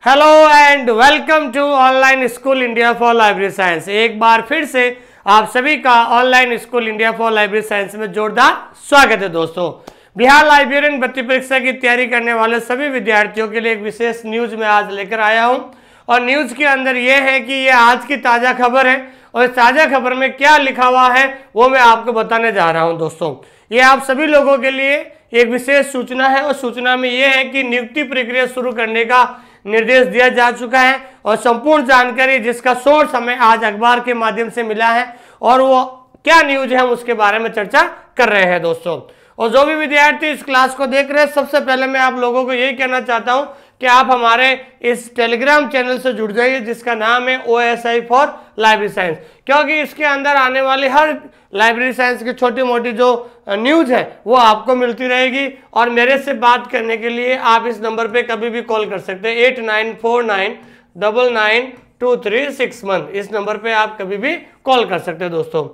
Hello and welcome to online school India for library science. एक बार फिर से आप सभी का online school India for library science में जोरदार स्वागत है। दोस्तों, बिहार लाइब्रेरियन भर्ती परीक्षा की तैयारी करने वाले सभी विद्यार्थियों के लिए एक विशेष न्यूज मैं आज लेकर आया हूं और न्यूज के अंदर यह है कि ये आज की ताज़ा खबर है और इस ताज़ा खबर में क्या लिखा हुआ है वो मैं आपको बताने जा रहा हूं। दोस्तों, ये आप सभी लोगों के लिए एक विशेष सूचना है और सूचना में यह है कि नियुक्ति प्रक्रिया शुरू करने का निर्देश दिया जा चुका है और संपूर्ण जानकारी जिसका सोर्स हमें आज अखबार के माध्यम से मिला है और वो क्या न्यूज है हम उसके बारे में चर्चा कर रहे हैं। दोस्तों, और जो भी विद्यार्थी इस क्लास को देख रहे हैं, सबसे पहले मैं आप लोगों को यही कहना चाहता हूं कि आप हमारे इस टेलीग्राम चैनल से जुड़ जाइए जिसका नाम है OSI फॉर लाइब्रेरी साइंस, क्योंकि इसके अंदर आने वाली हर लाइब्रेरी साइंस की छोटी मोटी जो न्यूज़ है वो आपको मिलती रहेगी। और मेरे से बात करने के लिए आप इस नंबर पे कभी भी कॉल कर सकते हैं 8949992361। इस नंबर पे आप कभी भी कॉल कर सकते हैं। दोस्तों,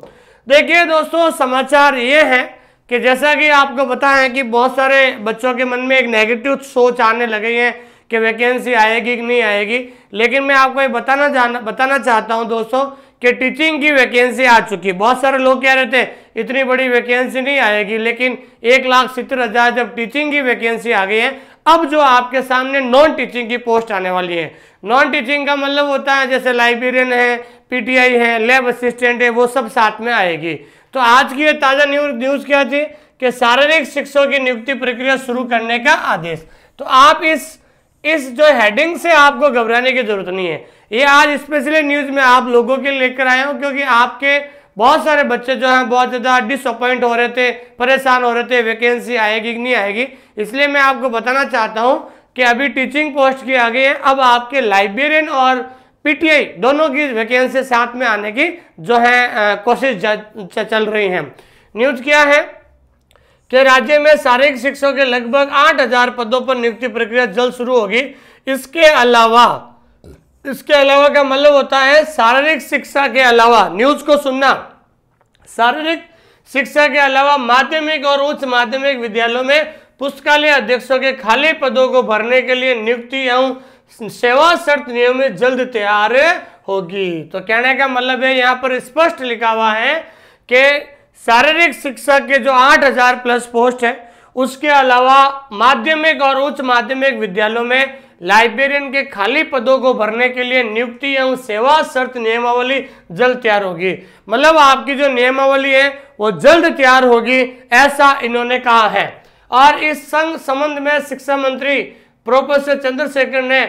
देखिए दोस्तों, समाचार ये है कि जैसा कि आपको पता है कि बहुत सारे बच्चों के मन में एक नेगेटिव सोच आने लगी है कि वैकेंसी आएगी कि नहीं आएगी, लेकिन मैं आपको ये बताना चाहता हूं दोस्तों कि टीचिंग की वैकेंसी आ चुकी है। बहुत सारे लोग कह रहे थे इतनी बड़ी वैकेंसी नहीं आएगी, लेकिन 1,70,000 जब टीचिंग की वैकेंसी आ गई है, अब जो आपके सामने नॉन टीचिंग की पोस्ट आने वाली है। नॉन टीचिंग का मतलब होता है जैसे लाइब्रेरियन है, PTI है, लैब असिस्टेंट है, वो सब साथ में आएगी। तो आज की ये ताज़ा न्यूज़ क्या थी कि शारीरिक शिक्षकों की नियुक्ति प्रक्रिया शुरू करने का आदेश। तो आप इस जो हेडिंग से आपको घबराने की जरूरत नहीं है। ये आज स्पेशली न्यूज़ में आप लोगों के लिए लेकर आया हूँ क्योंकि आपके बहुत सारे बच्चे जो हैं बहुत ज़्यादा डिसअपॉइंट हो रहे थे, परेशान हो रहे थे वैकेंसी आएगी कि नहीं आएगी। इसलिए मैं आपको बताना चाहता हूँ कि अभी टीचिंग पोस्ट की आ गई है, अब आपके लाइब्रेरियन और PTI दोनों की वैकेंसी साथ में आने की जो है कोशिश चल रही है। न्यूज़ क्या है कि राज्य में शारीरिक शिक्षकों के लगभग 8,000 पदों पर नियुक्ति प्रक्रिया जल्द शुरू होगी। इसके अलावा का मतलब होता है शारीरिक शिक्षा के अलावा, न्यूज़ को सुनना, शारीरिक शिक्षा के अलावा माध्यमिक और उच्च माध्यमिक विद्यालयों में पुस्तकालय अध्यक्षों के खाली पदों को भरने के लिए नियुक्ति एवं सेवा शर्त नियम में जल्द तैयार होगी। तो कहने का मतलब है यहाँ पर स्पष्ट लिखा हुआ है कि शारीरिक शिक्षा के जो 8,000 प्लस पोस्ट है, उसके अलावा माध्यमिक और उच्च माध्यमिक विद्यालयों में लाइब्रेरियन के खाली पदों को भरने के लिए नियुक्ति एवं सेवा शर्त नियमावली जल्द तैयार होगी। मतलब आपकी जो नियमावली है वो जल्द तैयार होगी, ऐसा इन्होंने कहा है। और इस संबंध में शिक्षा मंत्री प्रोफेसर चंद्रशेखर ने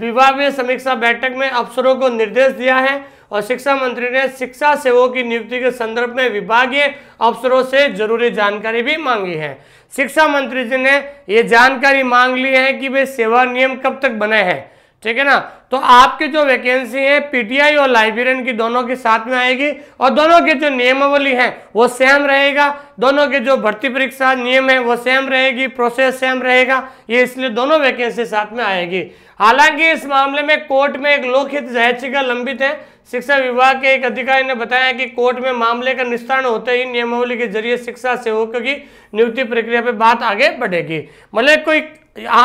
विभागीय समीक्षा बैठक में अफसरों को निर्देश दिया है और शिक्षा मंत्री ने शिक्षा सेवकों की नियुक्ति के संदर्भ में विभागीय अफसरों से जरूरी जानकारी भी मांगी है। शिक्षा मंत्री जी ने ये जानकारी मांग ली है कि वे सेवा नियम कब तक बने हैं, ठीक है ना। तो आपकी जो वैकेंसी है PTI और लाइब्रेरियन की दोनों के साथ में आएगी और दोनों के जो नियमावली है वो सेम रहेगा, दोनों के जो भर्ती परीक्षा नियम है वो सेम रहेगी, प्रोसेस सेम रहेगा। ये इसलिए दोनों वैकेंसी साथ में आएगी। हालांकि इस मामले में कोर्ट में एक लोकहित याचिका लंबित है। शिक्षा विभाग के एक अधिकारी ने बताया कि कोर्ट में मामले का निस्तारण होते ही नियमावली के जरिए शिक्षा सेवकों की नियुक्ति प्रक्रिया पे बात आगे बढ़ेगी। मतलब कोई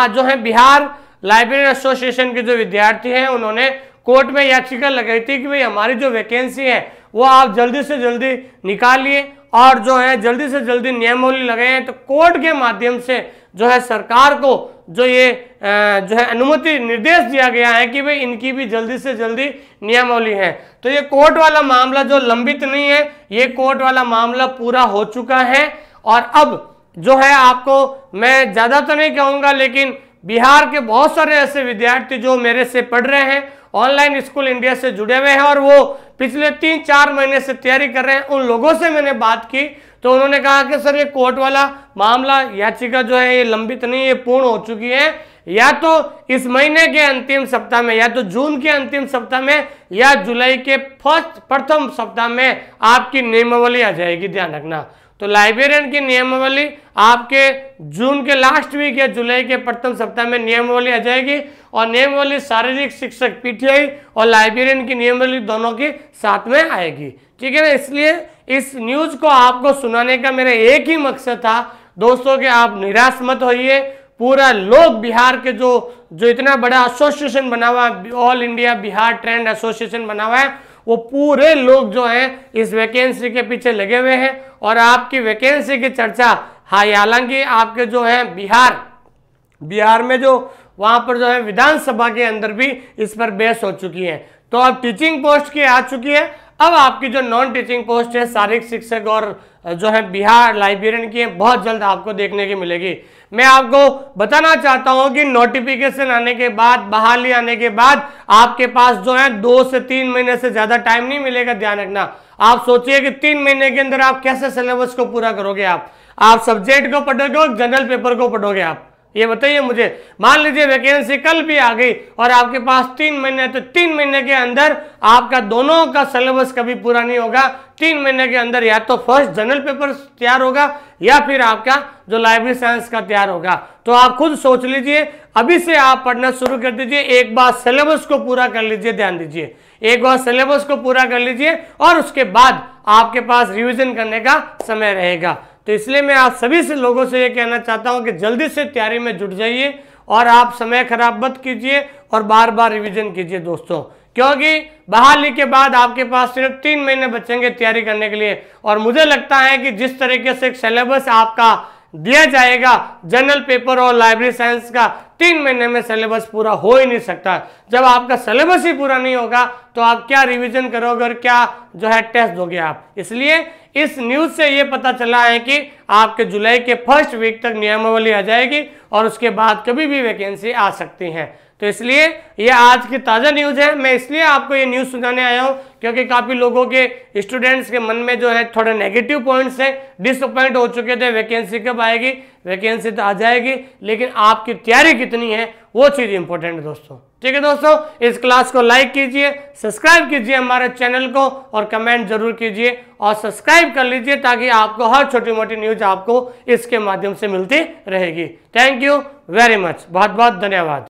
जो है बिहार लाइब्रेरी एसोसिएशन के जो विद्यार्थी हैं उन्होंने कोर्ट में याचिका लगाई थी कि भाई हमारी जो वैकेंसी है वो आप जल्दी से जल्दी निकालिए और जो है जल्दी से जल्दी नियमावली लगाएं। तो कोर्ट के माध्यम से जो है सरकार को जो ये जो है अनुमति निर्देश दिया गया है कि भाई इनकी भी जल्दी से जल्दी नियमावली है। तो ये कोर्ट वाला मामला जो लंबित नहीं है, ये कोर्ट वाला मामला पूरा हो चुका है। और अब जो है आपको मैं ज़्यादा तो नहीं कहूँगा, लेकिन बिहार के बहुत सारे ऐसे विद्यार्थी जो मेरे से पढ़ रहे हैं, ऑनलाइन स्कूल इंडिया से जुड़े हुए हैं और वो पिछले 3-4 महीने से तैयारी कर रहे हैं, उन लोगों से मैंने बात की तो उन्होंने कहा कि सर ये कोर्ट वाला मामला याचिका जो है ये लंबित नहीं, ये पूर्ण हो चुकी है। या तो इस महीने के अंतिम सप्ताह में, या तो जून के अंतिम सप्ताह में, या जुलाई के प्रथम सप्ताह में आपकी नियमावली आ जाएगी, ध्यान रखना। तो लाइब्रेरियन की नियमावली आपके जून के लास्ट वीक या जुलाई के प्रथम सप्ताह में नियमावली आ जाएगी और नियमावली शारीरिक शिक्षक PTI और लाइब्रेरियन की नियमावली दोनों की साथ में आएगी, ठीक है ना। इसलिए इस न्यूज़ को आपको सुनाने का मेरा एक ही मकसद था दोस्तों कि आप निराश मत होइए, पूरा लोग बिहार के जो इतना बड़ा एसोसिएशन बना हुआ है, all India Bihar trend association बना हुआ है, वो पूरे लोग जो हैं इस वैकेंसी के पीछे लगे हुए हैं और आपकी वैकेंसी की चर्चा, हालांकि आपके जो है बिहार में जो वहां पर जो है विधानसभा के अंदर भी इस पर बहस हो चुकी है। तो अब टीचिंग पोस्ट की आ चुकी है, अब आपकी जो नॉन टीचिंग पोस्ट है शारीरिक शिक्षक और जो है बिहार लाइब्रेरियन की है, बहुत जल्द आपको देखने की मिलेगी। मैं आपको बताना चाहता हूं कि नोटिफिकेशन आने के बाद, बहाली आने के बाद आपके पास जो है 2 से 3 महीने से ज्यादा टाइम नहीं मिलेगा। ध्यान रखना, आप सोचिए कि 3 महीने के अंदर आप कैसे सिलेबस को पूरा करोगे। आप सब्जेक्ट को पढ़ोगे, जनरल पेपर को पढ़ोगे, आप ये बताइए मुझे। मान लीजिए वैकेंसी कल भी आ गई और आपके पास 3 महीने, तो 3 महीने के अंदर आपका दोनों का सिलेबस कभी पूरा नहीं होगा। 3 महीने के अंदर या तो फर्स्ट जनरल पेपर तैयार होगा या फिर आपका जो लाइब्रेरी साइंस का तैयार होगा। तो आप खुद सोच लीजिए, अभी से आप पढ़ना शुरू कर दीजिए। एक बार सिलेबस को पूरा कर लीजिए, ध्यान दीजिए, एक बार सिलेबस को पूरा कर लीजिए और उसके बाद आपके पास रिवीजन करने का समय रहेगा। तो इसलिए मैं आप सभी से लोगों से ये कहना चाहता हूं कि जल्दी से तैयारी में जुट जाइए और आप समय खराब मत कीजिए और बार बार रिवीजन कीजिए दोस्तों, क्योंकि बहाली के बाद आपके पास सिर्फ 3 महीने बचेंगे तैयारी करने के लिए। और मुझे लगता है कि जिस तरीके से सिलेबस आपका दिया जाएगा जनरल पेपर और लाइब्रेरी साइंस का, 3 महीने में सिलेबस पूरा हो ही नहीं सकता। जब आपका सिलेबस ही पूरा नहीं होगा तो आप क्या रिवीजन करोगे और क्या जो है टेस्ट दोगे आप। इसलिए इस न्यूज से ये पता चला है कि आपके जुलाई के फर्स्ट वीक तक नियमावली आ जाएगी और उसके बाद कभी भी वैकेंसी आ सकती है। तो इसलिए ये आज की ताज़ा न्यूज़ है। मैं इसलिए आपको ये न्यूज़ सुनाने आया हूँ क्योंकि काफ़ी लोगों के स्टूडेंट्स के मन में जो है थोड़े नेगेटिव पॉइंट्स हैं, डिसअपॉइंट हो चुके थे, वैकेंसी कब आएगी। वैकेंसी तो आ जाएगी, लेकिन आपकी तैयारी कितनी है वो चीज़ इंपॉर्टेंट है दोस्तों। ठीक है दोस्तों, इस क्लास को लाइक कीजिए, सब्सक्राइब कीजिए हमारे चैनल को और कमेंट जरूर कीजिए और सब्सक्राइब कर लीजिए ताकि आपको हर छोटी मोटी न्यूज आपको इसके माध्यम से मिलती रहेगी। थैंक यू वेरी मच, बहुत बहुत धन्यवाद।